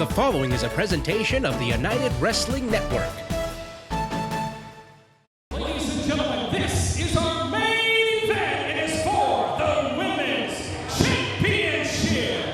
The following is a presentation of the United Wrestling Network. Ladies and gentlemen, this is our main event. It is for the Women's Championship.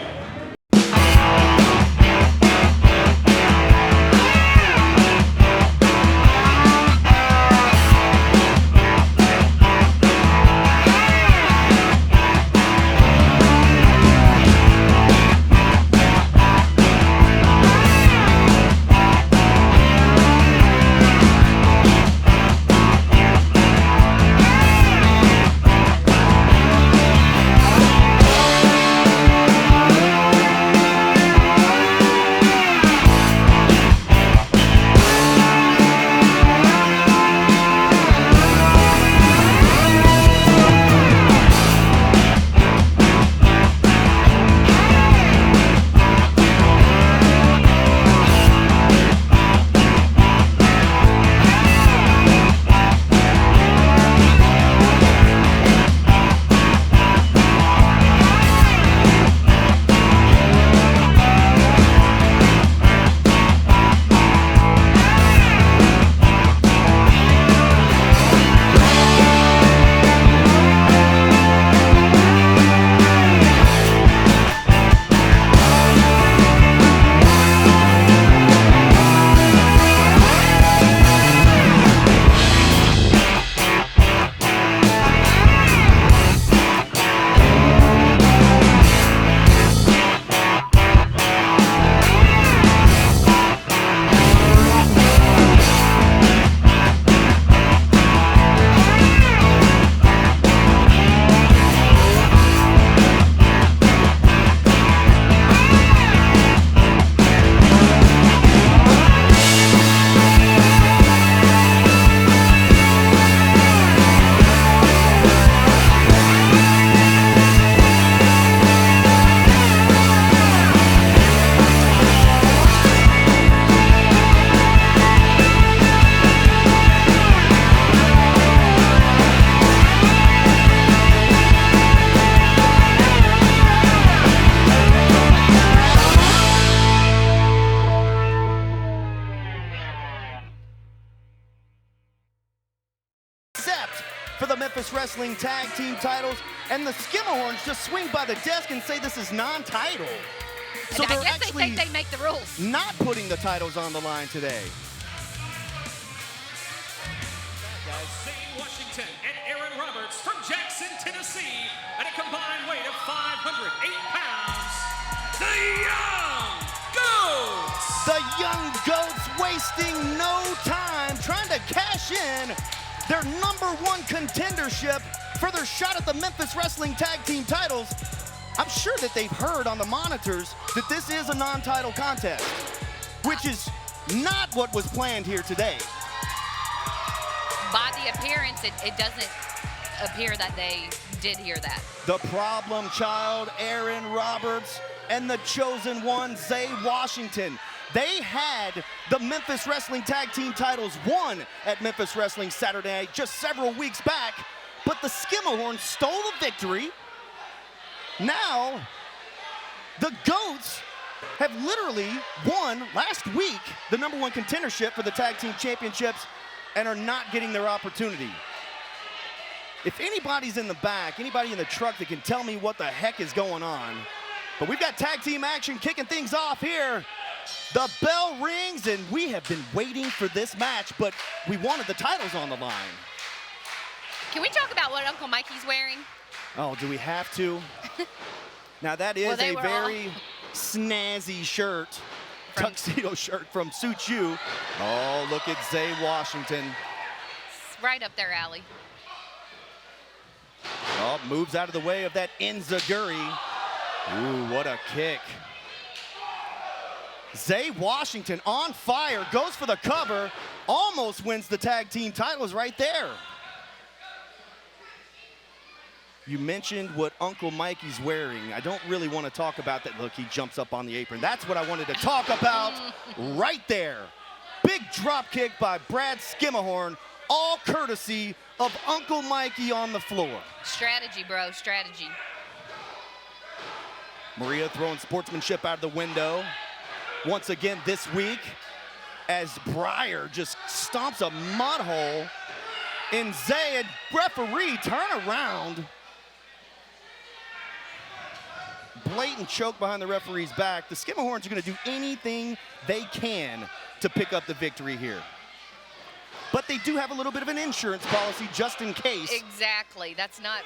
For the Memphis Wrestling Tag Team titles, and the SKIMAHORNS just swing by the desk and say this is non-title. So I they're guess they actually think they make the rules. not putting the titles on the line today. Zane Washington and Aaron Roberts from Jackson, Tennessee, at a combined weight of 508 pounds, the Young Goats! The Young Goats wasting no time trying to cash in their #1 contendership for their shot at the Memphis Wrestling Tag Team titles. I'm sure that they've heard on the monitors that this is a non-title contest, which is not what was planned here today. By the appearance, it doesn't appear that they did hear that. The problem child, Aaron Roberts, and the chosen one, Zay Washington. They had the Memphis Wrestling Tag Team titles won at Memphis Wrestling Saturday night just several weeks back, but the SKIMAHORNS stole the victory. Now, the Goats have literally won last week the #1 contendership for the Tag Team Championships and are not getting their opportunity. If anybody's in the back, anybody in the truck that can tell me what the heck is going on, but we've got tag team action kicking things off here. The bell rings, and we have been waiting for this match, but we wanted the titles on the line. Can we talk about what Uncle Mikey's wearing? Oh, do we have to? Now, that is a very snazzy shirt, tuxedo shirt from Suit You. Oh, look at Zay Washington. It's right up their alley. Oh, moves out of the way of that enziguri. Ooh, what a kick. Zay Washington on fire, goes for the cover, almost wins the tag team titles right there. You mentioned what Uncle Mikey's wearing. I don't really want to talk about that. Look, he jumps up on the apron. That's what I wanted to talk about right there. Big drop kick by Brad SKIMAHORN, all courtesy of Uncle Mikey on the floor. Strategy, bro, strategy. Maria throwing sportsmanship out of the window. once again this week as Breyer just stomps a mud hole in Zay, and referee turn around. Blatant choke behind the referee's back. The SKIMAHORNS are going to do anything they can to pick up the victory here. But they do have a little bit of an insurance policy just in case. Exactly. That's not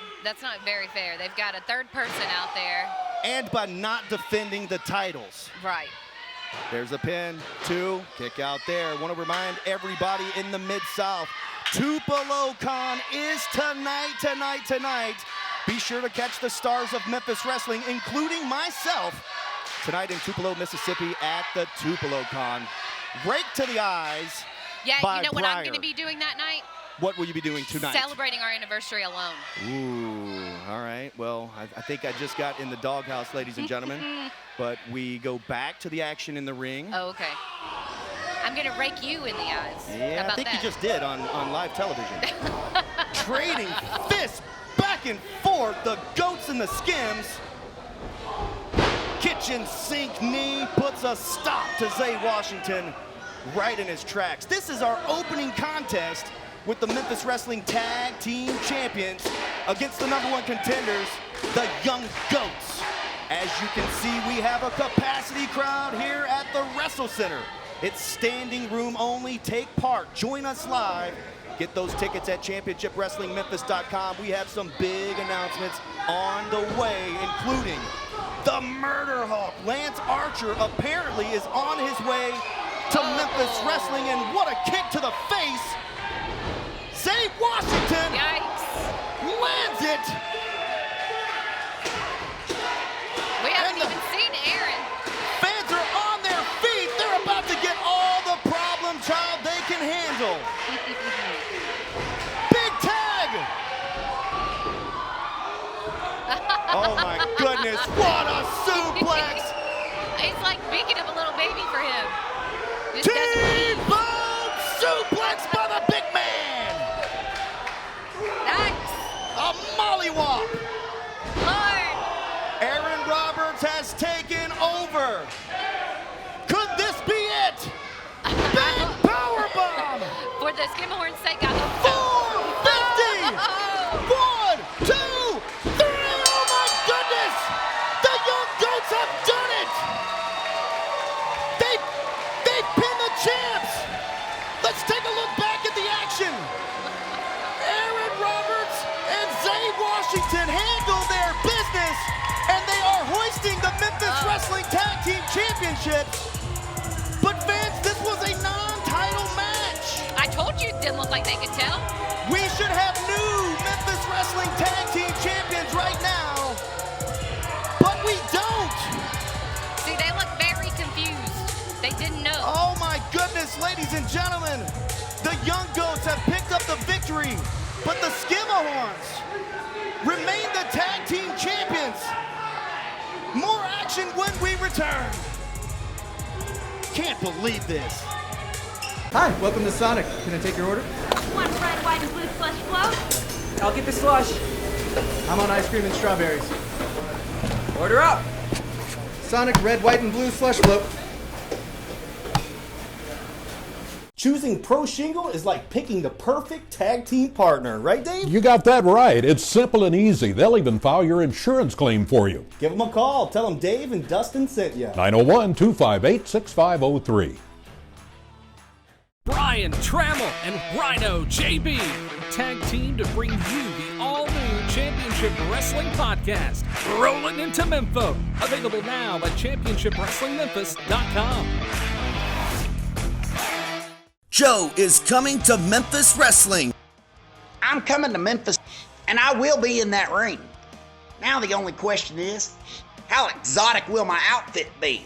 very fair. They've got a third person out there. And by not defending the titles. Right. There's a pin, 2, kick out there. Want to remind everybody in the Mid-South, Tupelo Con is tonight. Be sure to catch the stars of Memphis Wrestling, including myself, tonight in Tupelo, Mississippi at the Tupelo Con. Rake to the eyes. Yeah, by you know what Breyer. I'm going to be doing that night? What will you be doing tonight? Celebrating our anniversary alone. Ooh, all right. Well, I think I just got in the doghouse, ladies and gentlemen. But we go back to the action in the ring. Oh, okay. I'm going to rake you in the eyes. Yeah, I think you just did on live television. Trading fists back and forth, the goats and the skims. Kitchen sink knee puts a stop to Zay Washington right in his tracks. This is our opening contest with the Memphis Wrestling Tag Team Champions against the #1 contenders, the Young Goats. As you can see, we have a capacity crowd here at the Wrestle Center. It's standing room only. Take part. Join us live. Get those tickets at championshipwrestlingmemphis.com. We have some big announcements on the way, including the Murder Hawk. Lance Archer apparently is on his way to Memphis Wrestling, and what a kick to the face. Zay Washington lands it. We haven't even seen Aaron. Fans are on their feet. They're about to get all the problem child they can handle. Big tag. Oh my goodness, what a suplex. It's like making up a little baby for him. T-bone suplex by the big man. Nice. A mollywop. Lord. Aaron Roberts has taken over. Could this be it? Big power bomb. For the SKIMAHORN's sake, I hope so. 450. 1, 2, 3. Oh my goodness. The Young Goats have done it. They pinned the champs. Let's take a look back at the action. Aaron Roberts and Zay Washington handle their business, and they are hoisting the Memphis Wrestling Tag Team Championships. But fans, this was a non-title match. I told you it didn't look like they could tell. We should have new Memphis Wrestling Tag Team Champions right now, but we don't. See, they look very confused. They didn't know. Oh my goodness, ladies and gentlemen. The Young Goats have picked up the victory, but the SKIMAHORNS remain the Tag Team Champions. More action when we return. Can't believe this. Hi, welcome to Sonic. Can I take your order? One red, white, and blue slush float. I'll get the slush. I'm on ice cream and strawberries. Order up. Sonic red, white, and blue slush float. Choosing Pro Shingle is like picking the perfect tag team partner, right, Dave? You got that right. It's simple and easy. They'll even file your insurance claim for you. Give them a call. Tell them Dave and Dustin sent you. 901-258-6503. Brian Trammell and Rhino JB tag team to bring you the all-new Championship Wrestling Podcast, Rolling into Memphis. Available now at championshipwrestlingmemphis.com. Joe is coming to Memphis Wrestling. I'm coming to Memphis, and I will be in that ring. Now the only question is, how exotic will my outfit be?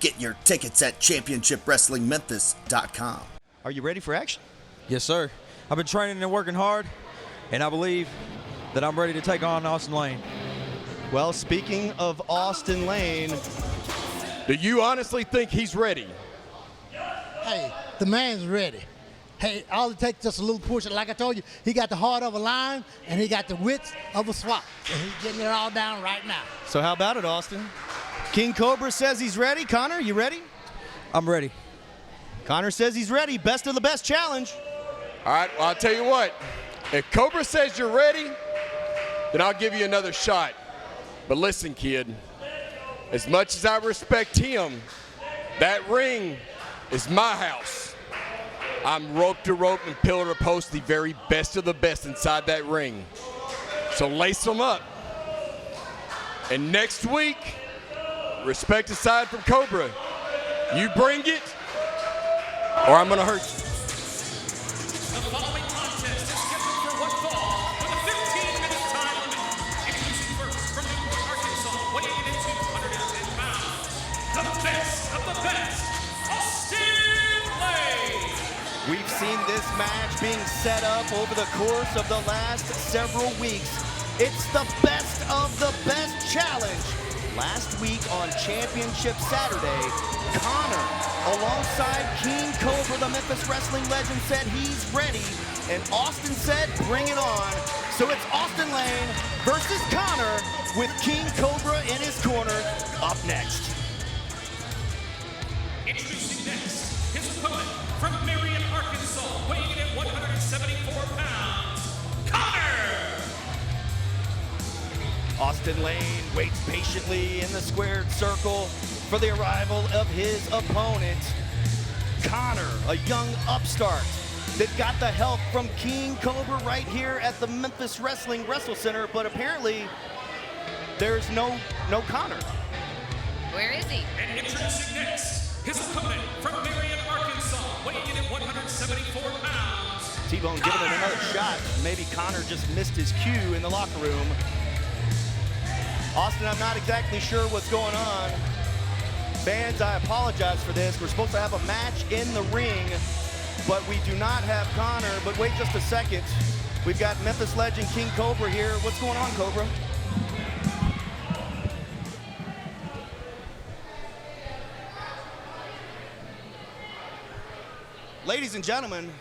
Get your tickets at championshipwrestlingmemphis.com. Are you ready for action? Yes, sir. I've been training and working hard, and I believe that I'm ready to take on Austin Lane. Well, speaking of Austin Lane, do you honestly think he's ready? Hey, the man's ready. Hey, all it takes is just a little push. Like I told you, he got the heart of a lion, and he got the wits of a swat. And he's getting it all down right now. so how about it, Austin? King Cobra says he's ready. Connor, you ready? I'm ready. Connor says he's ready. Best of the best challenge. All right, well, I'll tell you what. If Cobra says you're ready, then I'll give you another shot. But listen, kid, as much as I respect him, that ring is my house. I'm rope to rope and pillar to post, the very best of the best inside that ring. So lace them up. And next week, respect aside from Cobra, you bring it, or I'm gonna hurt you. The following contest is scheduled for one fall with a 15-minute time limit. Introducing first from Newport, Arkansas, weighing in at 210 pounds, the best of the best, Austin Lane. We've seen this match being set up over the course of the last several weeks. It's the best of the best challenge. Last week on Championship Saturday, Connor, alongside King Cobra, the Memphis Wrestling legend, said he's ready, and Austin said bring it on. So it's Austin Lane versus Connor with King Cobra in his corner. Up next. Introducing next, his opponent from Marion, Arkansas, weighing in at 174 pounds, Connor! Austin Lane waits patiently in the squared circle for the arrival of his opponent, Connor, a young upstart that got the help from King Cobra right here at the Memphis Wrestling Wrestle Center, but apparently there's no Connor. Where is he? And introducing next, his opponent from Marion, Arkansas, weighing in at 174 pounds, T-Bone giving it another shot. Maybe Connor just missed his cue in the locker room. Austin, I'm not exactly sure what's going on. Fans, I apologize for this. We're supposed to have a match in the ring, but we do not have Connor. But wait just a second. We've got Memphis legend King Cobra here. What's going on, Cobra? Ladies and gentlemen,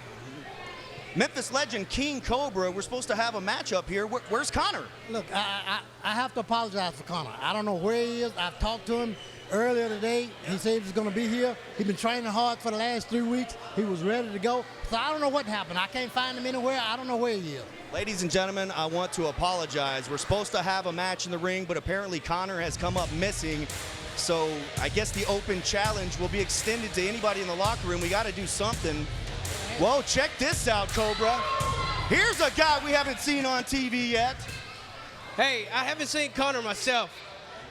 Memphis legend King Cobra, we're supposed to have a matchup here. Where's Connor? Look, I have to apologize for Connor. I don't know where he is. I've talked to him earlier today. He said he was going to be here. He's been training hard for the last 3 weeks. He was ready to go. So I don't know what happened. I can't find him anywhere. I don't know where he is. Ladies and gentlemen, I want to apologize. We're supposed to have a match in the ring, but apparently Connor has come up missing. So I guess the open challenge will be extended to anybody in the locker room. We got to do something. Whoa, check this out, Cobra. Here's a guy we haven't seen on TV yet. Hey, I haven't seen Connor myself,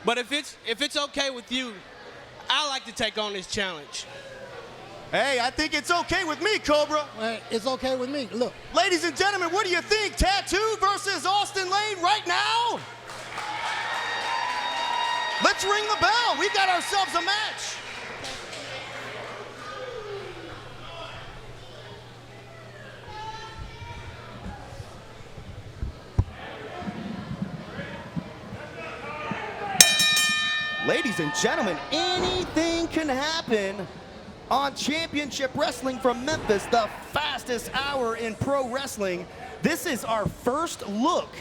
but if it's okay with you, I like to take on this challenge. Hey, I think it's okay with me, Cobra. Well, it's okay with me. Look. Ladies and gentlemen, what do you think? Tattoo versus Austin Lane right now? Let's ring the bell. We got ourselves a match. Ladies and gentlemen, anything can happen on Championship Wrestling from Memphis, the fastest hour in pro wrestling. This is our first look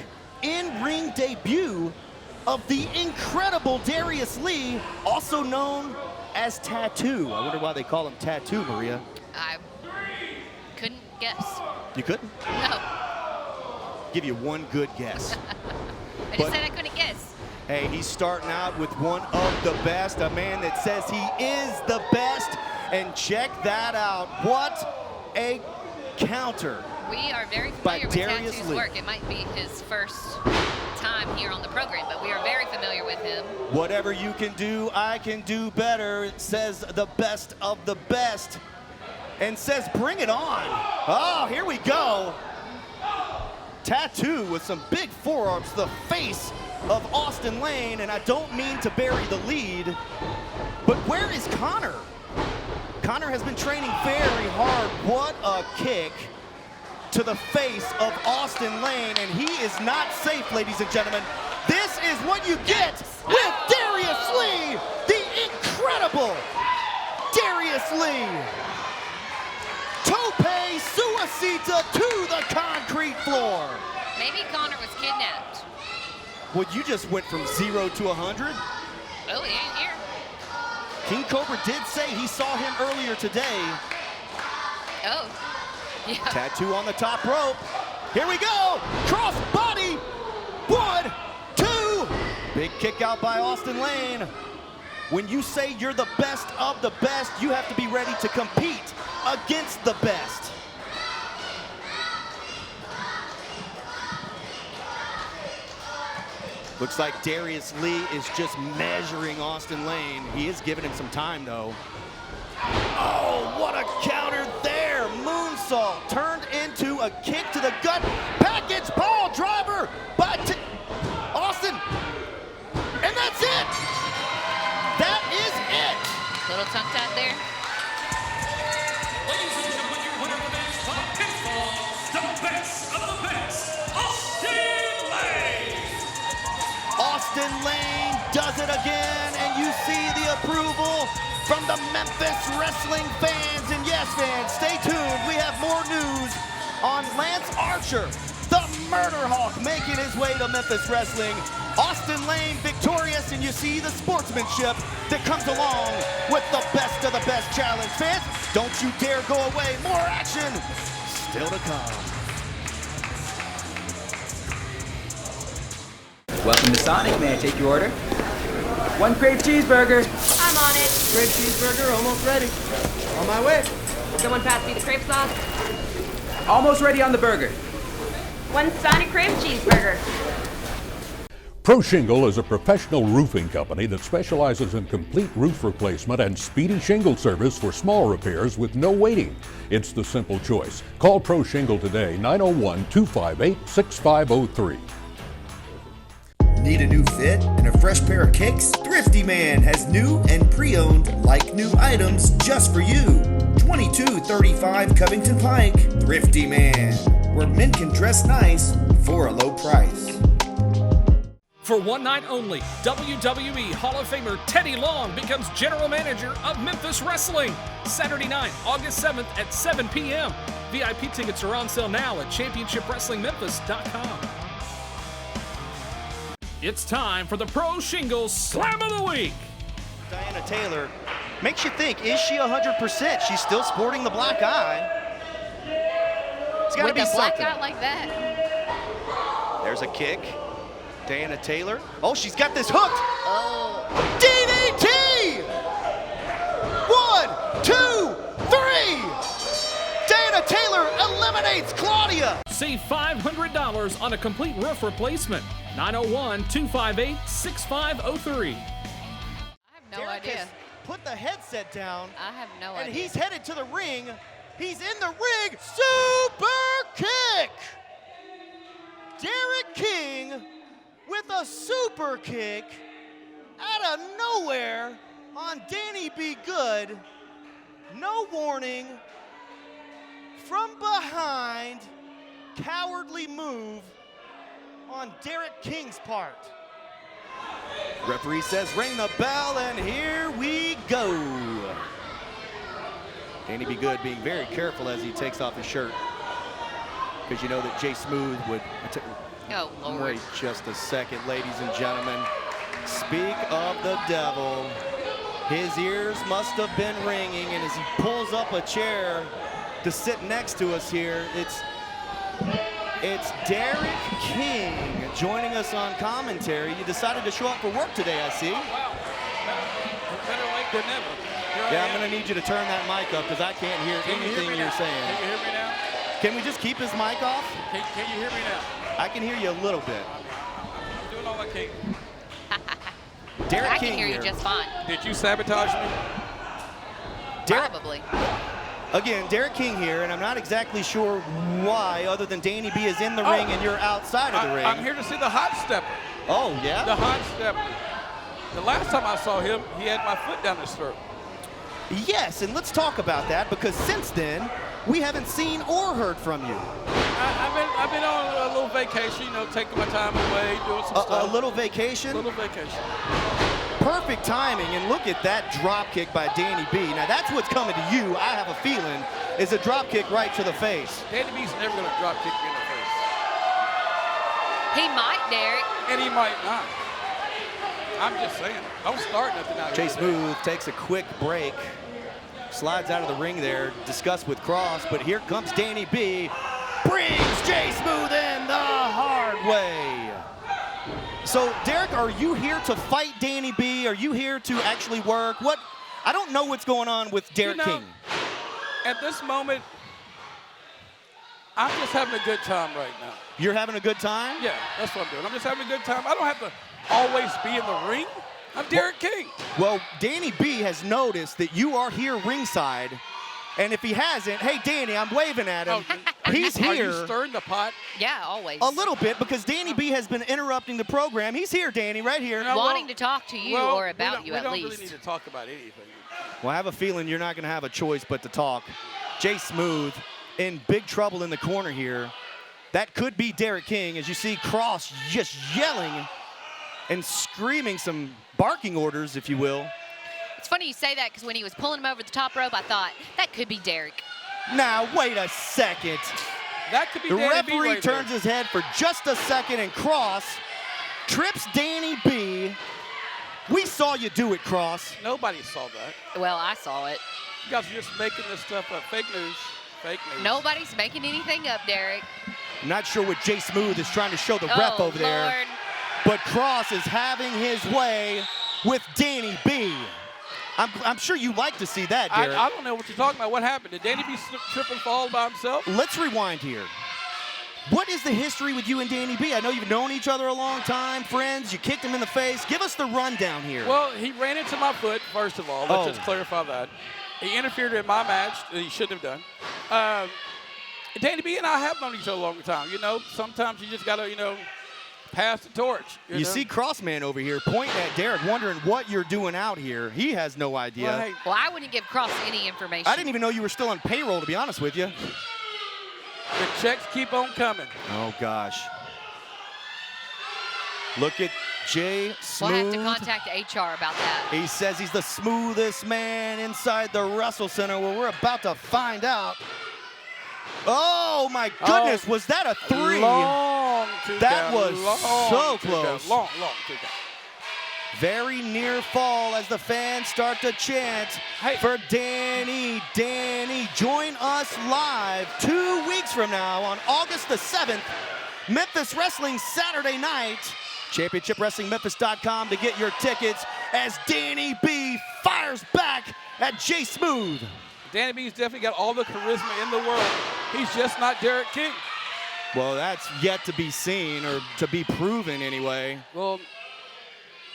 in-ring debut of the incredible Darius Lee, also known as Tattoo. I wonder why they call him Tattoo, Maria. I couldn't guess. You couldn't? No. Give you one good guess. I just said I couldn't guess. Hey, he's starting out with one of the best, a man that says he is the best. And check that out. What a counter. We are very familiar with Tattoo's work. It might be his first time here on the program, but we are very familiar with him. Whatever you can do, I can do better, says the best of the best. And says, bring it on. Oh, here we go. Tattoo with some big forearms, the face of Austin Lane, and I don't mean to bury the lead, but where is Connor? Connor has been training very hard. What a kick to the face of Austin Lane, and he is not safe, ladies and gentlemen. This is what you get with Darius Lee, the incredible Darius Lee. Tope Suicida to the concrete floor. Maybe Connor was kidnapped. Well, you just went from 0 to 100. Oh, he ain't here. King Cobra did say he saw him earlier today. Oh, yeah. Tattoo on the top rope. Here we go. Cross body. 1, 2. Big kick out by Austin Lane. When you say you're the best of the best, you have to be ready to compete against the best. Looks like Darius Lee is just measuring Austin Lane. He is giving him some time, though. Oh, what a counter there. Moonsault turned into a kick to the gut. Package ball driver by Austin. And that's it. That is it. Little tongue-tied there. Ladies and gentlemen, your winner of the match by pinfall, the best of the best, Austin Lane. Austin Lane does it again, and you see the approval from the Memphis Wrestling fans. And yes, fans, stay tuned. We have more news on Lance Archer, the Murder Hawk, making his way to Memphis Wrestling. Austin Lane victorious, and you see the sportsmanship that comes along with the best of the best challenge. Fans, don't you dare go away. More action still to come. Welcome to Sonic. May I take your order? 1 crave cheeseburger. I'm on it. Crave cheeseburger, almost ready. On my way. Someone pass me the crepe sauce. Almost ready on the burger. 1 Sonic crave cheeseburger. Pro Shingle is a professional roofing company that specializes in complete roof replacement and speedy shingle service for small repairs with no waiting. It's the simple choice. Call Pro Shingle today, 901-258-6503. Need a new fit and a fresh pair of kicks? Thrifty Man has new and pre-owned like new items just for you. 2235 Covington Pike. Thrifty Man, where men can dress nice for a low price. For one night only, WWE Hall of Famer Teddy Long becomes general manager of Memphis Wrestling. Saturday night, August 7th at 7 p.m. VIP tickets are on sale now at ChampionshipWrestlingMemphis.com. It's time for the Pro Shingles Slam of the Week. Diana Taylor makes you think, is she 100%? She's still sporting the black eye. It's got to be With a black something. eye like that. There's a kick. Diana Taylor. Oh, she's got this hooked. Oh. DDT! 1, 2, 3. Diana Taylor eliminates Claudia. Save $500 on a complete roof replacement. 901-258-6503. I have no Derek idea. has put the headset down. I have no and idea. he's headed to the ring. He's in the ring. Super kick. Derek King with a super kick out of nowhere on Danny B. Good. No warning. From behind. Cowardly move on Derek King's part. Referee says ring the bell, and here we go. Danny B. Good being very careful as he takes off his shirt, because you know that Jay Smooth would. Oh, Lord. Wait just a second, ladies and gentlemen. Speak of the devil. His ears must have been ringing, and as he pulls up a chair to sit next to us here, it's Derek King joining us on commentary. You decided to show up for work today, I see. Wow. Better late than never. Yeah, I'm going to need you to turn that mic up because I can't hear anything you're saying. Can you hear me now? Can we just keep his mic off? Can you hear me now? I can hear you a little bit. I'm doing all I can. Derek I King can hear you here. just fine. Did you sabotage me? Probably. Again, Derek King here, and I'm not exactly sure why, other than Danny B is in the ring and you're outside of the ring. I'm here to see the hot stepper. Oh, yeah? The hot stepper. The last time I saw him, he had my foot down his throat. Yes, and let's talk about that, because since then, we haven't seen or heard from you. I've been on a little vacation, you know, taking my time away, doing some stuff. A little vacation? A little vacation. Perfect timing, and look at that drop kick by Danny B. Now that's what's coming to you, I have a feeling, is a drop kick right to the face. Danny B's never going to drop kick me in the face. He might, Derek. And he might not. I'm just saying. Don't start nothing out Jay here. Smooth takes a quick break, slides out of the ring there, discussed with Cross, but here comes Danny B. Brings Jay Smooth in the hard way. So, Derek, are you here to fight Danny B? Are you here to actually work? What? I don't know what's going on with Derek King. At this moment, I'm just having a good time right now. You're having a good time? Yeah, that's what I'm doing. I'm just having a good time. I don't have to always be in the ring. I'm Derek King. Well, Danny B has noticed that you are here ringside, and if he hasn't, hey, Danny, I'm waving at him. He's here. Are you stirring the pot? Yeah, always. A little bit, because Danny B has been interrupting the program. He's here, Danny, right here. Wanting to talk to you or about you at least. We don't really need to talk about anything. Well, I have a feeling you're not going to have a choice but to talk. Jay Smooth in big trouble in the corner here. That could be Derek King, as you see Cross just yelling and screaming some barking orders, if you will. It's funny you say that, because when he was pulling him over the top rope, I thought, that could be Derek. Now, wait a second. That could be The Danny B referee right turns there. his head for just a second, and Cross trips Danny B. We saw you do it, Cross. Nobody saw that. Well, I saw it. You guys are just making this stuff up. Fake news. Fake news. Nobody's making anything up, Derek. I'm not sure what Jay Smooth is trying to show the ref over there. Lord. But Cross is having his way with Danny B. I'm sure you like to see that, Derek. I don't know what you're talking about. What happened? Did Danny B trip and fall by himself? Let's rewind here. What is the history with you and Danny B? I know you've known each other a long time, friends. You kicked him in the face. Give us the rundown here. Well, he ran into my foot, first of all. Let's just clarify that. He interfered in my match that he shouldn't have done. Danny B and I have known each other a long time. You know, sometimes you just got to, you know, pass the torch. You know? See Crossman over here pointing at Derek, wondering what you're doing out here. He has no idea. Well, hey, Well, I wouldn't give Cross any information. I didn't even know you were still on payroll, to be honest with you. the checks keep on coming. Oh, gosh. Look at Jay Smooth. We'll have to contact HR about that. He says he's the smoothest man inside the Wrestle Center. Well, we're about to find out. Oh, my goodness. Was that a 3? Long two That count, was long so two close. count, long two count. Very near fall as the fans start to chant for Danny. Danny, join us live 2 weeks from now on August the 7th. Memphis Wrestling Saturday night. ChampionshipWrestlingMemphis.com to get your tickets as Danny B fires back at Jay Smooth. Danny B's definitely got all the charisma in the world. He's just not Derek King. Well, that's yet to be seen, or to be proven anyway. Well,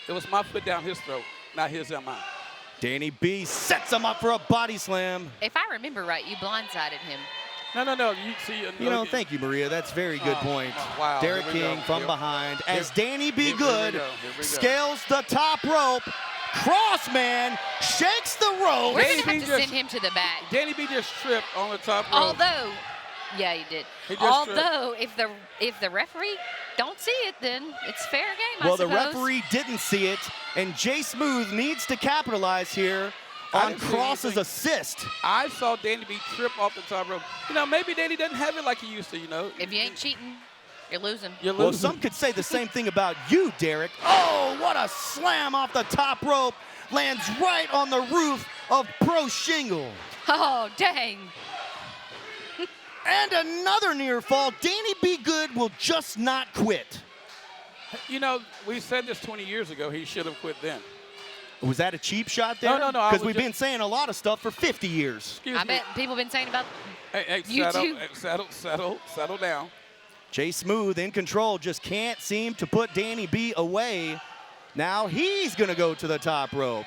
it was my foot down his throat, not his on mine. Danny B sets him up for a body slam. If I remember right, you blindsided him. No. You see. You know, thank you, Maria. That's a very good point. Wow. Derek Here we King go. from Here- behind as here- Danny B. here we Good go. Here we go. scales the top rope. Crossman shakes the rope. We're Danny going to have B to send him to the back. Danny B just tripped on the top rope. Although, yeah, he did. He just Although, if the referee don't see it, then it's fair game, Well, I the suppose. referee didn't see it, and Jay Smooth needs to capitalize here I on didn't see Cross's anything. assist. I saw Danny B trip off the top rope. You know, maybe Danny doesn't have it like he used to, you know. If you ain't cheating, you're losing. You're Well, losing. some could say the same thing about you, Derek. Oh, what a slam off the top rope. Lands right on the roof of Pro Shingle. Oh, dang. And another near fall. Danny B. Good will just not quit. You know, we said this 20 years ago. He should have quit then. Was that a cheap shot there? No, I Because was we've just- been saying a lot of stuff for 50 years. Excuse I me. bet people have been saying about Hey, you too. settle down. Jay Smooth in control, just can't seem to put Danny B away. Now he's going to go to the top rope.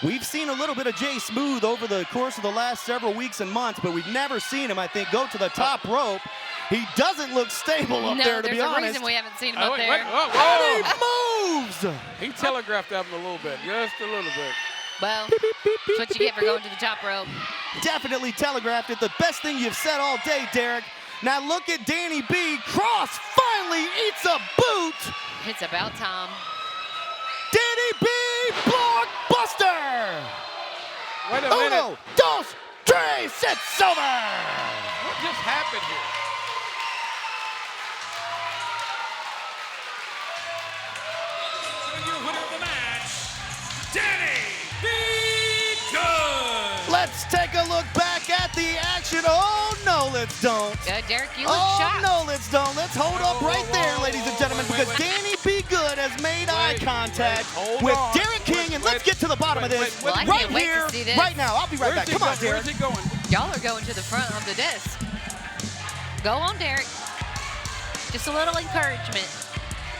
We've seen a little bit of Jay Smooth over the course of the last several weeks and months, but we've never seen him, I think, go to the top rope. He doesn't look stable up there, to be there's a honest. reason we haven't seen him Oh, up wait, there. whoa. And he moves! He telegraphed that one a little bit, just a little bit. Well, that's what you get for going to the top rope. Definitely telegraphed it. The best thing you've said all day, Derek. Now look at Danny B. Cross finally eats a boot. It's about time. Danny B. Blockbuster! Wait a minute. Uno, dos, tres, it's over! What just happened here? let's don't. Derek, you look Oh, shocked. no, let's don't. Let's hold up right there, ladies and gentlemen, because Danny Be Good has made eye contact with Derek King, and let's get to the bottom of this Well, I right can't wait here, to see this. right now. I'll be right back. Come on, Derek. Where's it going? Y'all are going to the front of the desk. Go on, Derek. Just a little encouragement.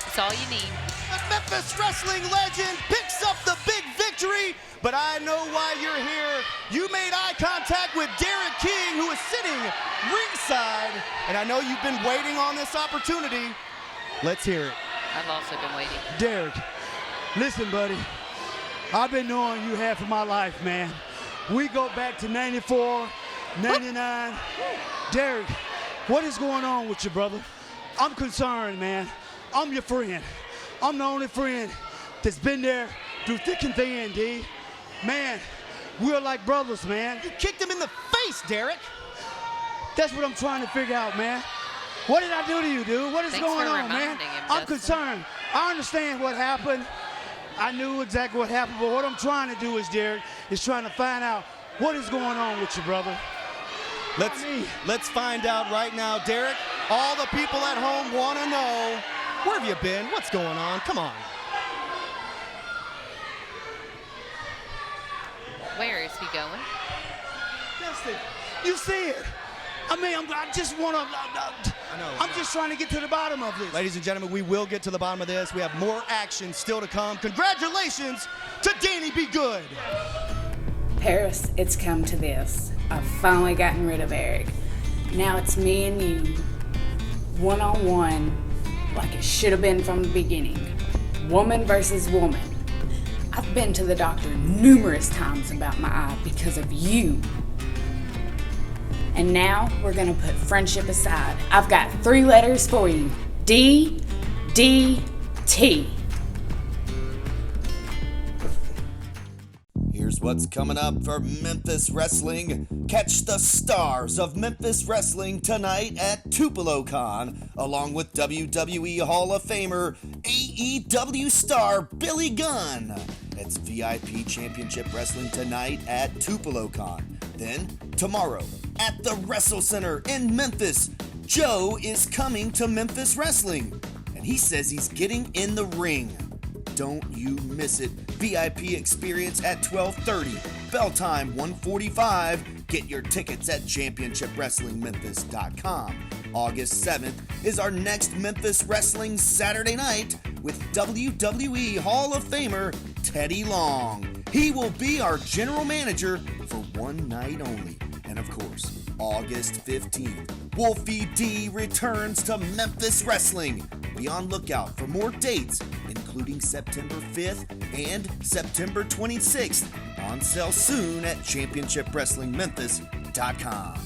That's all you need. The Memphis Wrestling legend picks up the big victory, but I know why you're here. You made eye contact with Derek King, who is sitting ringside, and I know you've been waiting on this opportunity. Let's hear it. I've also been waiting. Derek, listen, buddy. I've been knowing you half of my life, man. We go back to 94, 99. Derek, what is going on with you, brother? I'm concerned, man. I'm your friend. I'm the only friend that's been there through thick and thin, D. Man, we're like brothers, man. You kicked him in the face, Derek. That's what I'm trying to figure out, man. What did I do to you, dude? What is Thanks going for on, man? reminding him, I'm Justin. concerned. I understand what happened. I knew exactly what happened, but what I'm trying to do is, Derek, is trying to find out what is going on with you, brother. Let's find out right now, Derek. All the people at home want to know, where have you been? What's going on? Come on. Where is he going? Justin, you see it. I mean, I just want to, I'm just trying to get to the bottom of this. Ladies and gentlemen, we will get to the bottom of this. We have more action still to come. Congratulations to Danny Be Good. Paris, it's come to this. I've finally gotten rid of Eric. Now it's me and you, one-on-one, like it should have been from the beginning. Woman versus woman. I've been to the doctor numerous times about my eye because of you. And now we're gonna put friendship aside. I've got 3 letters for you. D, D, T. Here's what's coming up for Memphis Wrestling. Catch the stars of Memphis Wrestling tonight at TupeloCon, along with WWE Hall of Famer, AEW star Billy Gunn. It's VIP Championship Wrestling tonight at TupeloCon. Then, tomorrow, at the Wrestle Center in Memphis, Joe is coming to Memphis Wrestling, and he says he's getting in the ring. Don't you miss it. VIP experience at 12:30. Bell time 1:45. Get your tickets at championshipwrestlingmemphis.com. August 7th is our next Memphis Wrestling Saturday night with WWE Hall of Famer Teddy Long. He will be our general manager for one night only. And of course, August 15th, Wolfie D returns to Memphis Wrestling. Be on lookout for more dates, including September 5th and September 26th. On sale soon at championshipwrestlingmemphis.com.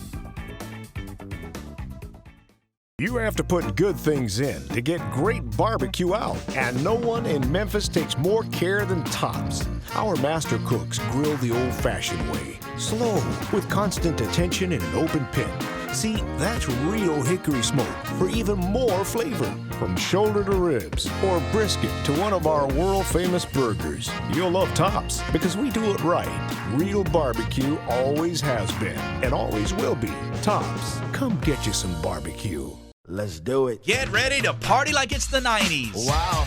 You have to put good things in to get great barbecue out, and no one in Memphis takes more care than Tops. Our master cooks grill the old-fashioned way, slow, with constant attention in an open pit. See, that's real hickory smoke for even more flavor. From shoulder to ribs or brisket to one of our world-famous burgers. You'll love Tops because we do it right. Real barbecue always has been and always will be. Tops, come get you some barbecue. Let's do it. Get ready to party like it's the 90s. Wow.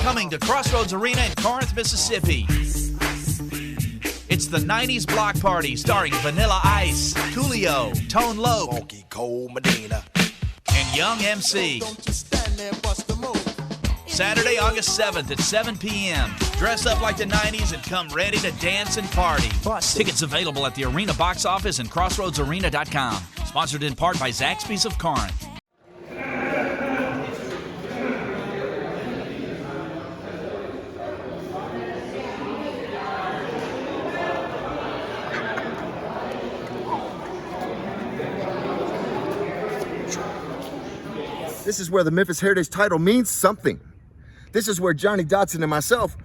Coming to Crossroads Arena in Corinth, Mississippi. It's the 90s block party starring Vanilla Ice, Coolio, Tone Loc, Funky Cold Medina, and Young MC. Saturday, August 7th at 7 p.m. Dress up like the 90s and come ready to dance and party. Tickets available at the arena box office and crossroadsarena.com. Sponsored in part by Zaxby's of Corinth. This is where the Memphis Heritage title means something. This is where Johnny Dotson and myself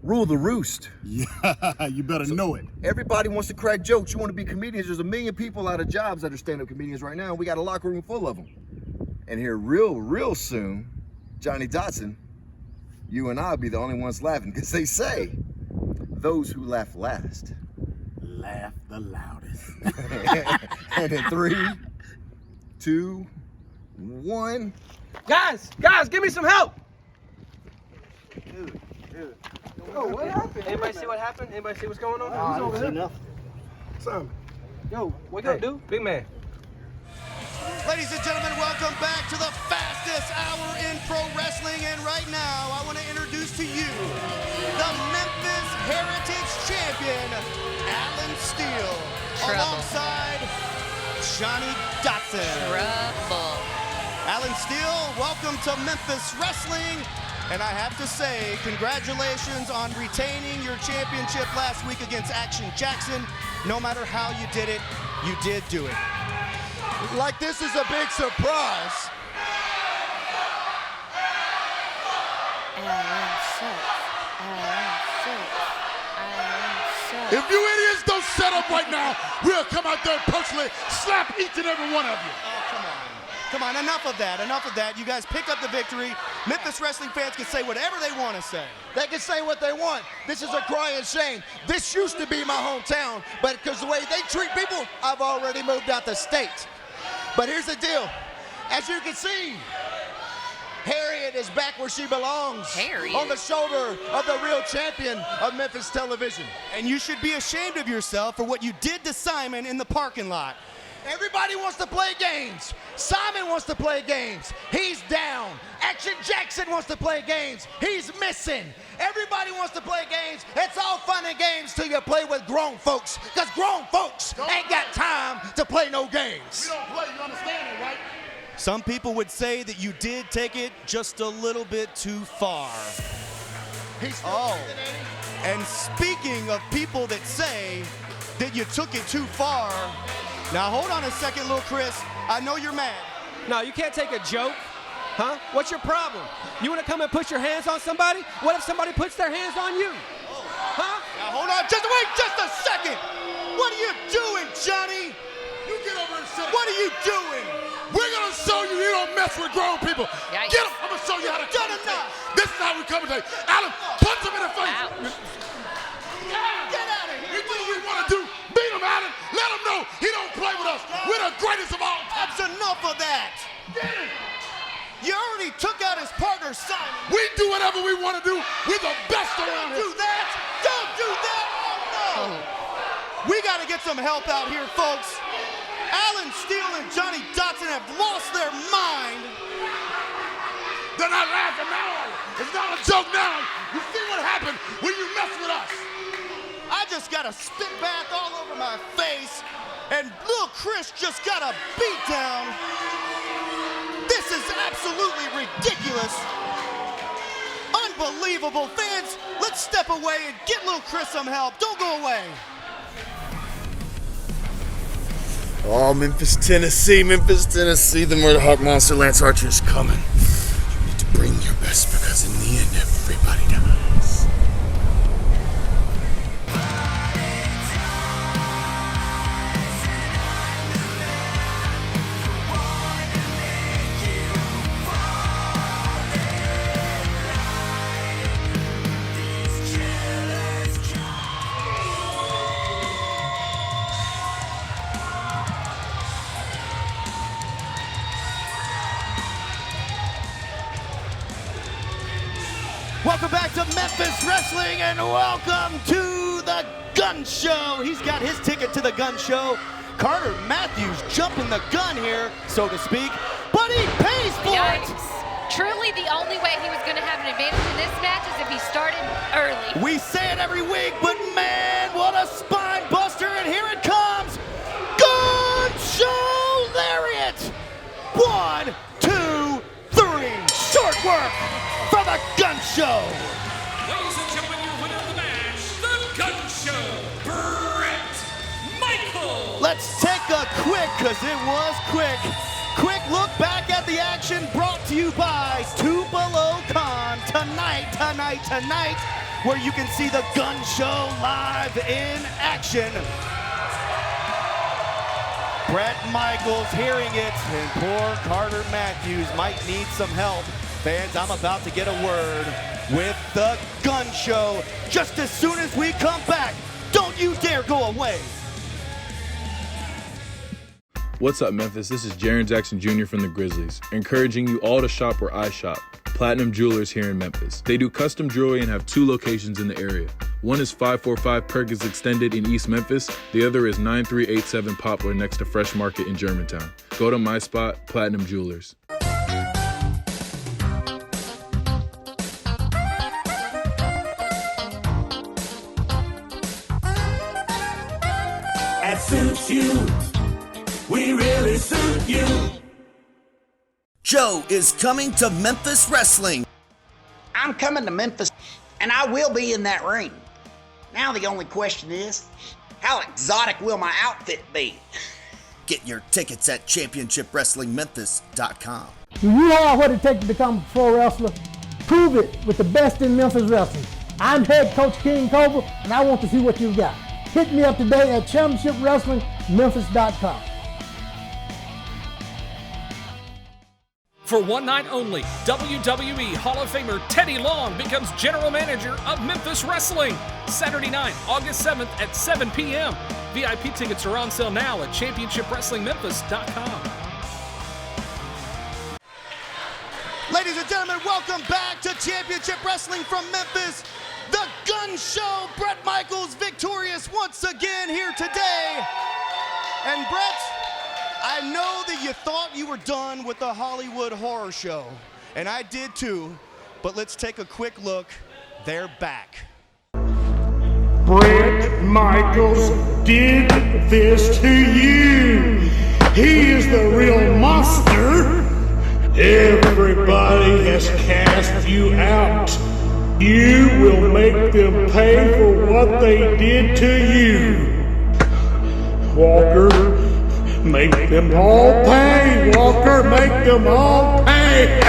rule the roost. Yeah, you better know it. Everybody wants to crack jokes. You want to be comedians. There's a million people out of jobs that are stand-up comedians right now. We got a locker room full of them. And here real soon, Johnny Dotson, you and I will be the only ones laughing, because they say those who laugh last laugh the loudest. And in 3, 2, 1. Guys, give me some help. Dude. Yo, what happened? Anybody see what happened? Anybody see what's going on? I don't see nothing. Simon. Yo, wake up, dude. Big man. Ladies and gentlemen, welcome back to the fastest hour in pro wrestling. And right now, I want to introduce to you the Memphis Heritage Champion, Alan Steele, alongside Johnny Dotson. Trouble. Alan Steele, welcome to Memphis Wrestling. And I have to say, congratulations on retaining your championship last week against Action Jackson. No matter how you did it, you did do it. Like this is a big surprise. If you idiots don't shut up right now, we'll come out there and personally slap each and every one of you. Come on, enough of that. You guys picked up the victory. Memphis wrestling fans can say whatever they want to say. They can say what they want. This is a crying shame. This used to be my hometown, but because the way they treat people, I've already moved out the state. But here's the deal. As you can see, Harriet is back where she belongs. Harriet? On the shoulder of the real champion of Memphis television. And you should be ashamed of yourself for what you did to Simon in the parking lot. Everybody wants to play games. Simon wants to play games. He's down. Action Jackson wants to play games. He's missing. Everybody wants to play games. It's all fun and games till you play with grown folks, because grown folks ain't got time to play no games. We don't play, you understand it, right? Some people would say that you did take it just a little bit too far. And speaking of people that say that you took it too far, now hold on a second, little Chris. I know you're mad. No, you can't take a joke. Huh? What's your problem? You want to come and put your hands on somebody? What if somebody puts their hands on you? Huh? Now hold on, just a second. What are you doing, Johnny? You get over and sit. What are you doing? We're gonna show you don't mess with grown people. Yikes. Get him. I'm gonna show you how to Done enough. This is how we come today. Alan, punch him in the face. Get out of here. We do what we want to do. Beat him, Alan. Let him know he don't play with us. We're the greatest of all time. That's enough of that. Get him. You already took out his partner, Simon. We do whatever we want to do. We're the best around here. Do that. Don't do that. Oh, no. We got to get some help out here, folks. Alan Steele and Johnny Dotson have lost their mind. They're not laughing now. It's not a joke now. You see what happened when you mess with us. I just got a spit bath all over my face, and little Chris just got a beat down. This is absolutely ridiculous. Unbelievable. Fans, let's step away and get little Chris some help. Don't go away. Oh, Memphis, Tennessee, the Murder Hawk Monster Lance Archer is coming. You need to bring your best, because in the end, everybody dies. Welcome back to Memphis Wrestling, and welcome to the Gun Show. He's got his ticket to the Gun Show. Carter Matthews jumping the gun here, so to speak, but he pays for it. Truly, the only way he was going to have an advantage in this match is if he started early. We say it every week, but man, what a spine buster, and here it comes. Gun Show Lariat. 1, 2, 3. Short work for the Gun Show. Ladies and gentlemen, your winner of the match, the Gun Show, Brett Michael. Let's take a because it was quick look back at the action brought to you by Tupelo Con. Tonight, where you can see the Gun Show live in action. Brett Michaels hearing it, and poor Carter Matthews might need some help. Fans, I'm about to get a word with the Gun Show just as soon as we come back. Don't you dare go away. What's up, Memphis? This is Jaren Jackson Jr. from the Grizzlies, encouraging you all to shop where I shop, Platinum Jewelers here in Memphis. They do custom jewelry and have 2 locations in the area. One is 545 Perkins Extended in East Memphis. The other is 9387 Poplar next to Fresh Market in Germantown. Go to my spot, Platinum Jewelers. That suits you. We really suit you. Joe is coming to Memphis Wrestling. I'm coming to Memphis, and I will be in that ring. Now the only question is, how exotic will my outfit be? Get your tickets at championshipwrestlingmemphis.com. Do you have what it takes to become a pro wrestler? Prove it with the best in Memphis wrestling. I'm head coach King Cobra, and I want to see what you've got. Hit me up today at championshipwrestlingmemphis.com. For one night only, WWE Hall of Famer Teddy Long becomes General Manager of Memphis Wrestling. Saturday night, August 7th at 7 p.m. VIP tickets are on sale now at championshipwrestlingmemphis.com. Ladies and gentlemen, welcome back to Championship Wrestling from Memphis. The Gun Show. Bret Michaels victorious once again here today. And Bret, I know that you thought you were done with the Hollywood Horror Show, and I did too, but let's take a quick look. They're back. Bret Michaels did this to you. He is the real monster. Everybody has cast you out. You will make them pay for what they did to you. Walker, make them all pay. Walker, make them all pay.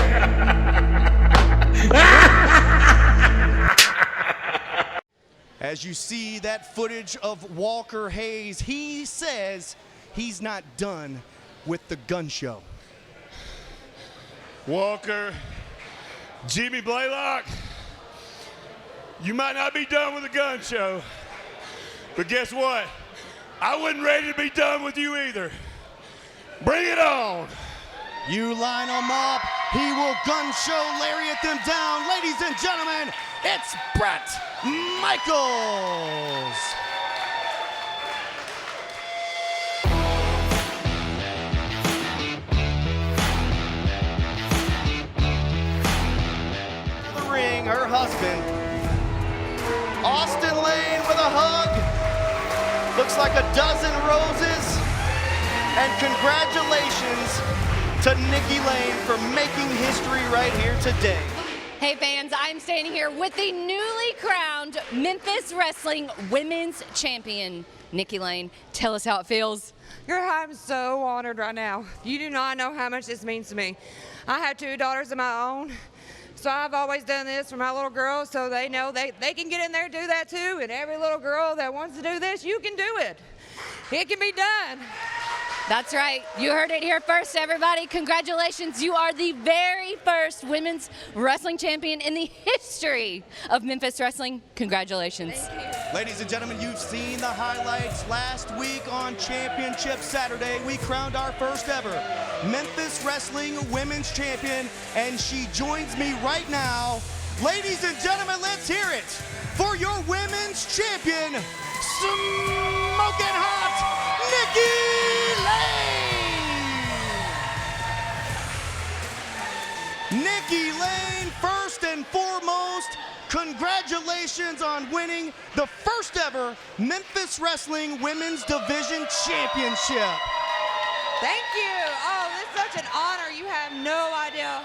As you see that footage of Walker Hayes, he says he's not done with the Gun Show. Walker, Jimmy Blaylock, you might not be done with the Gun Show, but guess what? I wasn't ready to be done with you either. Bring it on. You line them up, he will Gun Show lariat them down. Ladies and gentlemen, it's Bret Michaels. The ring, her husband, Austin Lane with a hug. Looks like a dozen roses. And congratulations to Nikki Lane for making history right here today. Hey fans, I'm standing here with the newly crowned Memphis Wrestling Women's Champion, Nikki Lane. Tell us how it feels. Girl, I'm so honored right now. You do not know how much this means to me. I have 2 daughters of my own, so I've always done this for my little girls so they know they can get in there and do that too. And every little girl that wants to do this, you can do it. It can be done. That's right. You heard it here first, everybody. Congratulations. You are the very first women's wrestling champion in the history of Memphis Wrestling. Congratulations. Thank you. Ladies and gentlemen, you've seen the highlights. Last week on Championship Saturday, we crowned our first ever Memphis Wrestling Women's Champion, and she joins me right now. Ladies and gentlemen, let's hear it for your Women's Champion, smoking hot, Nikki Lane! Nikki Lane, first and foremost, congratulations on winning the first ever Memphis Wrestling Women's Division Championship. Thank you. Oh, this is such an honor. You have no idea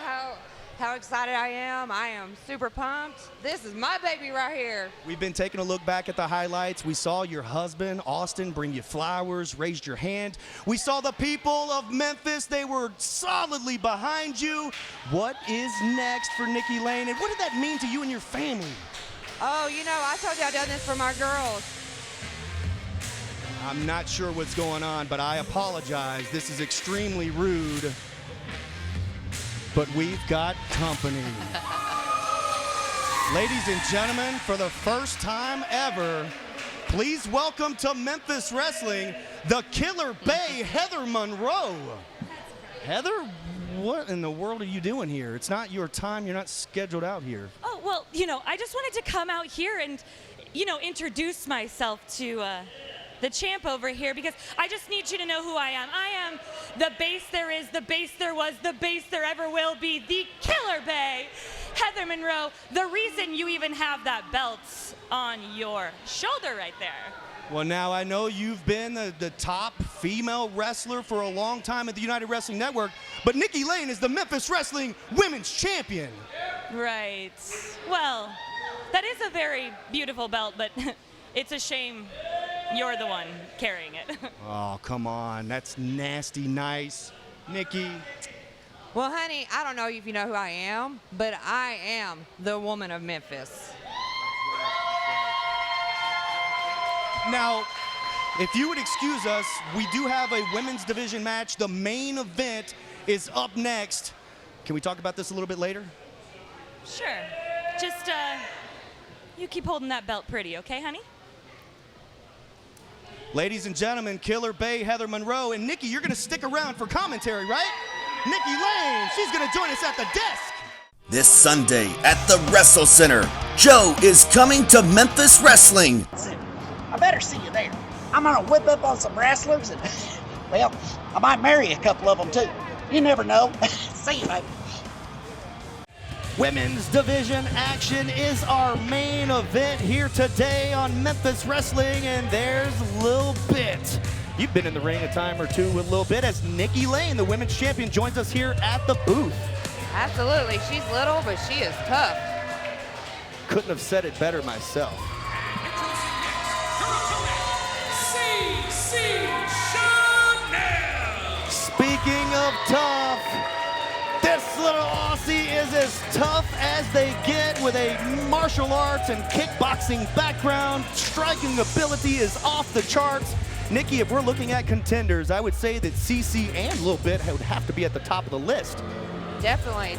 how excited I am. I am super pumped. This is my baby right here. We've been taking a look back at the highlights. We saw your husband, Austin, bring you flowers, raised your hand. We saw the people of Memphis. They were solidly behind you. What is next for Nikki Lane, and what did that mean to you and your family? Oh, you know, I told you I've done this for my girls. I'm not sure what's going on, but I apologize. This is extremely rude. But we've got company. Ladies and gentlemen, for the first time ever, Please welcome to Memphis Wrestling, the Killer Bay, Heather Monroe. Heather, what in the world are you doing here? It's not your time. You're not scheduled out here. Oh, well, I just wanted to come out here and, introduce myself to the champ over here because I just need you to know who I am. I am the base there is, the base there was, the base there ever will be, the Killer Bay, Heather Monroe. The reason you even have that belt on your shoulder right there. Well, now I know you've been the top female wrestler for a long time at the United Wrestling Network, but Nikki Lane is the Memphis Wrestling Women's Champion. Right. Well, that is a very beautiful belt, but it's a shame you're the one carrying it. Oh, come on. That's nasty nice. Nikki. Well, honey, I don't know if you know who I am, but I am the woman of Memphis. Now, if you would excuse us, we do have a women's division match. The main event is up next. Can we talk about this a little bit later? Sure. Just, you keep holding that belt pretty, okay, honey? Ladies and gentlemen, Killer Bay, Heather Monroe, and Nikki, you're going to stick around for commentary, right? Nikki Lane, she's going to join us at the desk. This Sunday at the Wrestle Center, Joe is coming to Memphis Wrestling. I better see you there. I'm gonna whip up on some wrestlers and, well, I might marry a couple of them too. You never know. See you, baby. Women's division action is our main event here today on Memphis Wrestling, and there's Lil Bit. You've been in the ring a time or two with Lil Bit as Nikki Lane, the women's champion, joins us here at the booth. Absolutely. She's little, but she is tough. Couldn't have said it better myself. Speaking of tough, this little Aussie is as tough as they get with a martial arts and kickboxing background. Striking ability is off the charts. Nikki, if we're looking at contenders, I would say that CC and Lil Bit would have to be at the top of the list. Definitely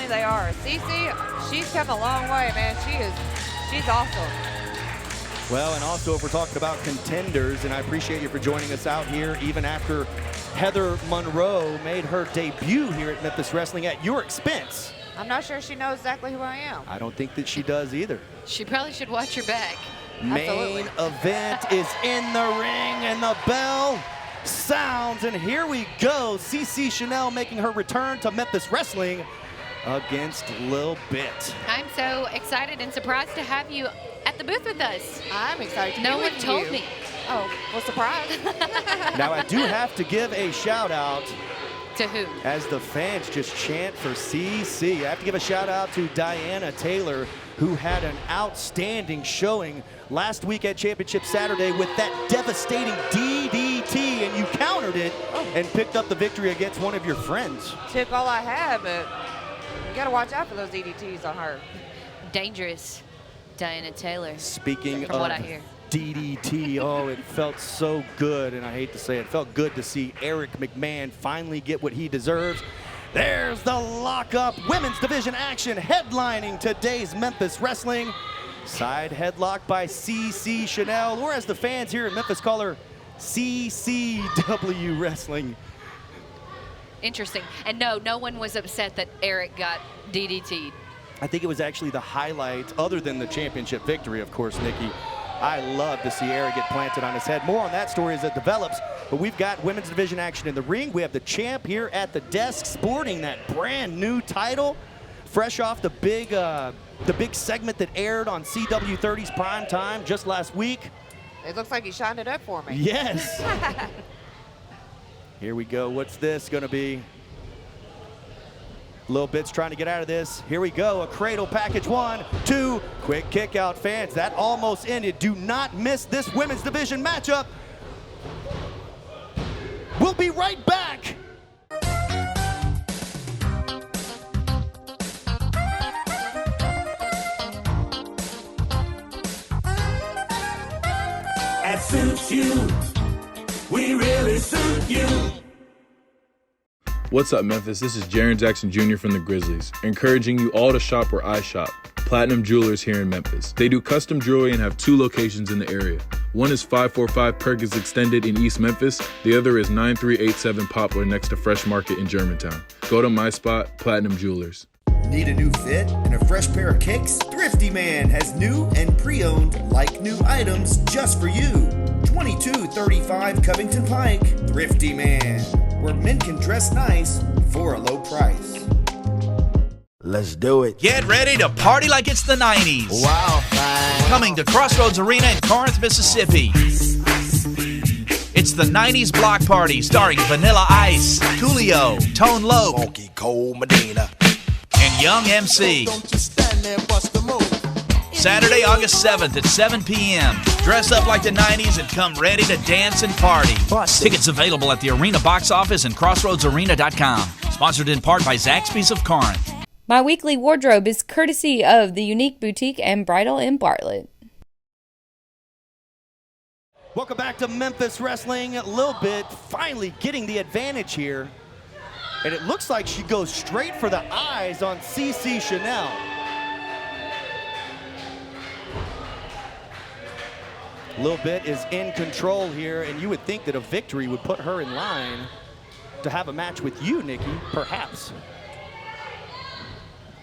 they are. Cece, she's come a long way, man. She's awesome. Well, and also if we're talking about contenders, and I appreciate you for joining us out here, even after Heather Monroe made her debut here at Memphis Wrestling at your expense. I'm not sure she knows exactly who I am. I don't think that she does either. She probably should watch her back. Main event is in the ring, and the bell sounds, and here we go. CC Chanel making her return to Memphis Wrestling against Lil Bit. I'm so excited and surprised to have you at the booth with us. I'm excited to No be one with told you. me. Oh, well, surprise. Now, I do have to give a shout out to who? As the fans just chant for CC. I have to give a shout out to Diana Taylor, who had an outstanding showing last week at Championship Saturday with that devastating DDT, and you countered it and picked up the victory against one of your friends. Took all I had, but you got to watch out for those DDTs on her. Dangerous, Diana Taylor. Speaking from of what I hear. DDT, oh, it felt so good, and I hate to say it felt good to see Eric McMahon finally get what he deserves. There's the lockup, women's division action headlining today's Memphis Wrestling. Side headlock by CC Chanel, or as the fans here in Memphis call her, CCW Wrestling. Interesting. And no one was upset that Eric got DDT'd. I think it was actually the highlight, other than the championship victory, of course, Nikki. I love to see Eric get planted on his head. More on that story as it develops. But we've got women's division action in the ring. We have the champ here at the desk sporting that brand new title, fresh off the big segment that aired on CW30's prime time just last week. It looks like he shined it up for me. Yes. Here we go. What's this going to be? Lil Bit's trying to get out of this. Here we go. A cradle package 1, 2. Quick kick out, fans. That almost ended. Do not miss this women's division matchup. We'll be right back. That suits you. We really suit you. What's up, Memphis? This is Jaren Jackson Jr. from the Grizzlies, encouraging you all to shop where I shop, Platinum Jewelers here in Memphis. They do custom jewelry and have 2 locations in the area. One is 545 Perkins Extended in East Memphis. The other is 9387 Poplar next to Fresh Market in Germantown. Go to my spot, Platinum Jewelers. Need a new fit and a fresh pair of kicks? Thrifty Man has new and pre-owned like-new items just for you. 2235 Covington Pike. Thrifty Man, where men can dress nice for a low price. Let's do it. Get ready to party like it's the 90s. Wow, fine. Coming to Crossroads Arena in Corinth, Mississippi. It's the 90s block party starring Vanilla Ice, Coolio, Tone Loc, Funky Cold Medina, and Young MC. Saturday, August 7th at 7 p.m. Dress up like the 90s and come ready to dance and party. Tickets available at the Arena box office and crossroadsarena.com. Sponsored in part by Zaxby's of Corinth. My weekly wardrobe is courtesy of the Unique Boutique and Bridal in Bartlett. Welcome back to Memphis Wrestling. A little bit finally getting the advantage here. And it looks like she goes straight for the eyes on CC Chanel. Lil Bit is in control here, and you would think that a victory would put her in line to have a match with you, Nikki, perhaps.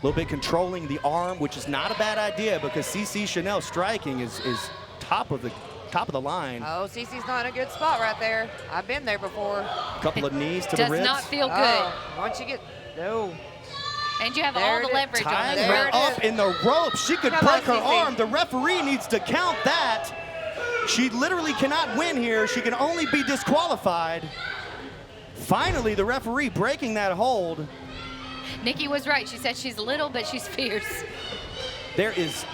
Lil Bit controlling the arm, which is not a bad idea because CC Chanel striking is top of the line. Oh, Cece's not in a good spot right there. I've been there before. Couple of knees to the ribs. Does not feel good. Once you get, no. And you have all the leverage on Tying the her up in the ropes. She could Come break her on, Cece. arm. The referee needs to count that. She literally cannot win here. She can only be disqualified. Finally, the referee breaking that hold. Nikki was right. She said she's little, but she's fierce. There is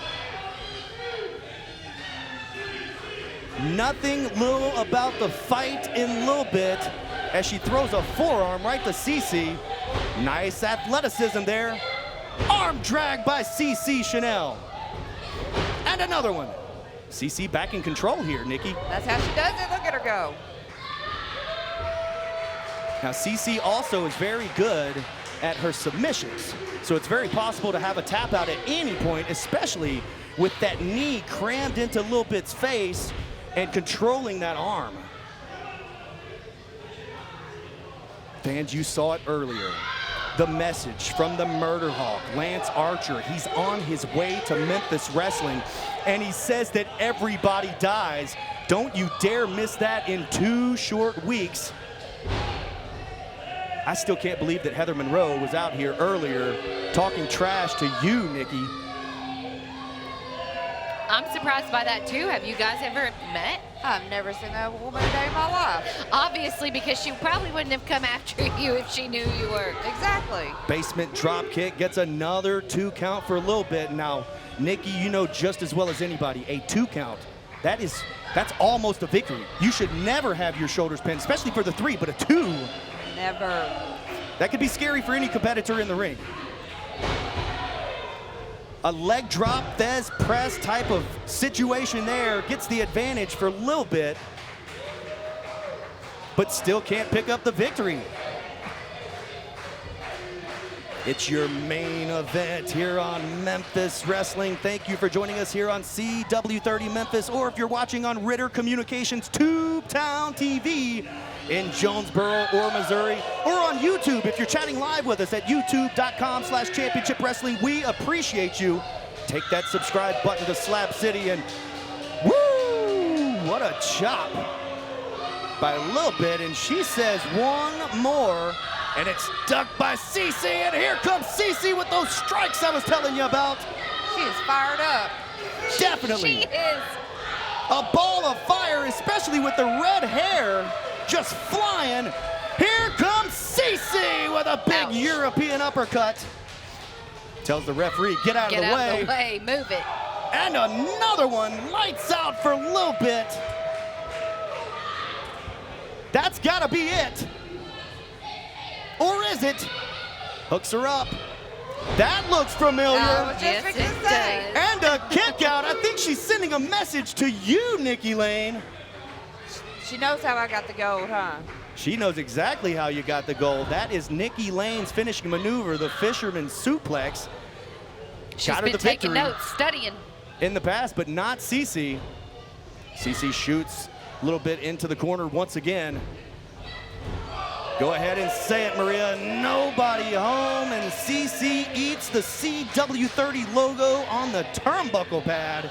nothing little about the fight in Lil Bit as she throws a forearm right to CC. Nice athleticism there. Arm drag by CC Chanel. And another one. CC back in control here, Nikki. That's how she does it. Look at her go. Now CC also is very good at her submissions. So it's very possible to have a tap out at any point, especially with that knee crammed into Lil Bit's face and controlling that arm. Fans, you saw it earlier. The message from the Murder Hawk, Lance Archer. He's on his way to Memphis Wrestling, and he says that everybody dies. Don't you dare miss that in 2 short weeks. I still can't believe that Heather Monroe was out here earlier talking trash to you, Nikki. I'm surprised by that too. Have you guys ever met? I've never seen that woman a day in my life. Obviously, because she probably wouldn't have come after you if she knew you were. Exactly. Basement drop kick gets another 2 count for a little bit. Now, Nikki, you know just as well as anybody, a 2 count, that's almost a victory. You should never have your shoulders pinned, especially for the 3, but a 2. Never. That could be scary for any competitor in the ring. A leg drop, Thez press type of situation there gets the advantage for a little bit, but still can't pick up the victory. It's your main event here on Memphis Wrestling. Thank you for joining us here on CW30 Memphis, or if you're watching on Ritter Communications Tubetown TV in Jonesboro or Missouri, or on YouTube if you're chatting live with us at youtube.com/Championship Wrestling. We appreciate you. Take that subscribe button to Slap City, and woo, what a chop by a little bit, and she says one more, and it's ducked by CC, and here comes CC with those strikes I was telling you about. She is fired up. Definitely. She is. A ball of fire, especially with the red hair just flying. Here comes CC with a big European uppercut. Tells the referee, get out of the way. Get out of the way, move it. And another one, lights out for a little bit. That's gotta be it. Or is it? Hooks her up. That looks familiar. Yes, it does. And a kick out. I think she's sending a message to you, Nikki Lane. She knows how I got the gold, huh? She knows exactly how you got the gold. That is Nikki Lane's finishing maneuver, the fisherman suplex. She's been taking notes, studying. In the past, but not CC. CC shoots a little bit into the corner once again. Go ahead and say it, Maria. Nobody home, and CC eats the CW30 logo on the turnbuckle pad.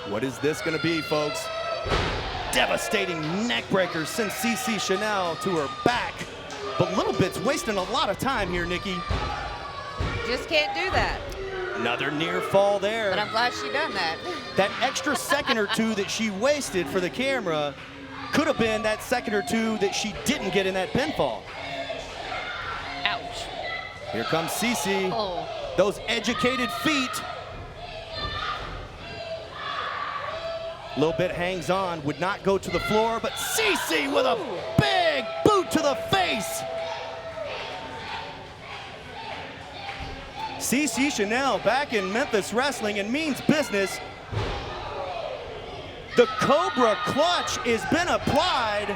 What is this going to be, folks? Devastating neck breaker sends CC Chanel to her back. But Little Bit's wasting a lot of time here, Nikki. Just can't do that. Another near fall there. But I'm glad she done that. That extra second or two that she wasted for the camera could have been that second or two that she didn't get in that pinfall. Ouch. Here comes CC. Oh. Those educated feet. Little Bit hangs on, would not go to the floor, but CC with a big boot to the face. CC Chanel back in Memphis Wrestling and means business. The Cobra clutch has been applied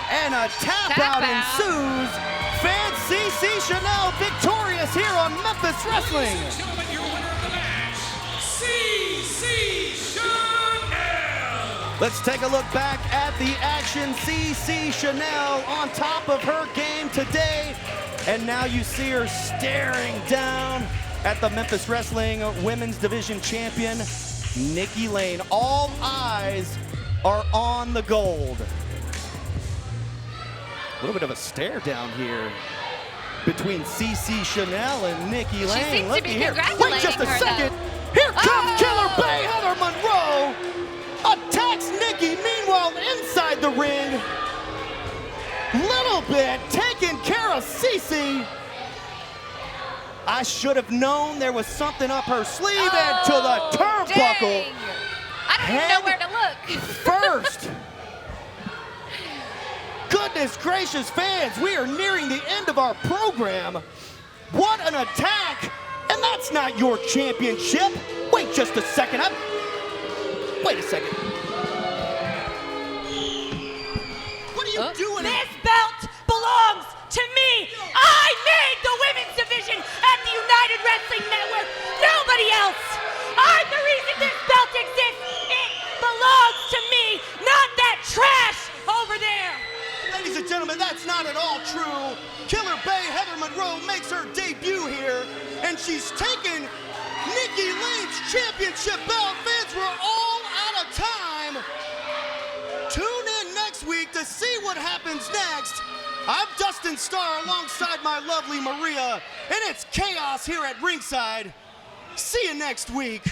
and a tap out ensues. Fans, CC Chanel victorious here on Memphis Wrestling. Ladies and gentlemen, your winner of the match, CC Chanel. Let's take a look back at the action. CC Chanel on top of her game today. And now you see her staring down at the Memphis Wrestling Women's Division Champion, Nikki Lane. All eyes are on the gold. A little bit of a stare down here between CC Chanel and Nikki Lane. She seems to be congratulating Wait just a her, second. though. Here comes Killer Bay. Heather Monroe attacks Nikki. Meanwhile, inside the ring, Little Bit taking care of CC. I should have known there was something up her sleeve and to the turnbuckle. Dang. I don't even know where to look. First. Goodness gracious, fans, we are nearing the end of our program. What an attack. And that's not your championship. Wait just a second. Wait a second. What are you doing? This belt belongs to me. I made the women's division at the United Wrestling Network. Nobody else. I'm the reason this belt exists. It belongs to me, not that trash over there. Ladies and gentlemen, that's not at all true. Killer Bay Heather Monroe makes her debut here, and she's taken Nikki Lane's championship belt. Fans, we're all out of time. Tune in next week to see what happens next. I'm Dustin Starr alongside my lovely Maria, and it's chaos here at ringside. See you next week.